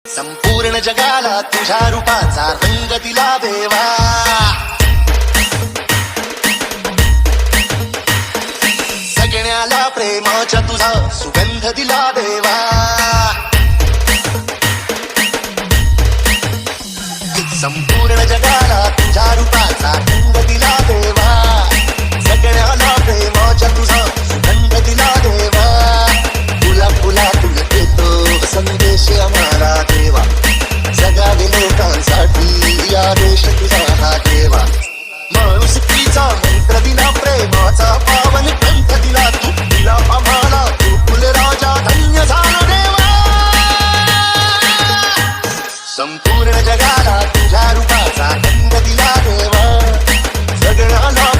संपूर्ण जगाला तुझ्या रूपाचा रंग दिला देवा, सगळ्याला प्रेमाच्या तुझा सुगंध दिला देवा, संपूर्ण जगाला तुझ्या रूपाचा रंग दिला देवा, सगळ्याला प्रेमाच्या तुझा सुगंध दिला देवा, फुला फुला तुला देतो संदेश आम्हाला देवा, जगावे लोकांसाठी या देश तुझा हा देवा, माणुसकीचा मंत्र दिला, प्रेमाचा पावन ग्रंथ दिला, तू दिला आम्हाला, तू कुलराजा धन्य झाला देवा, संपूर्ण जगाला तुझ्या रूपाचा रंग दिला देवा, सगळ्याला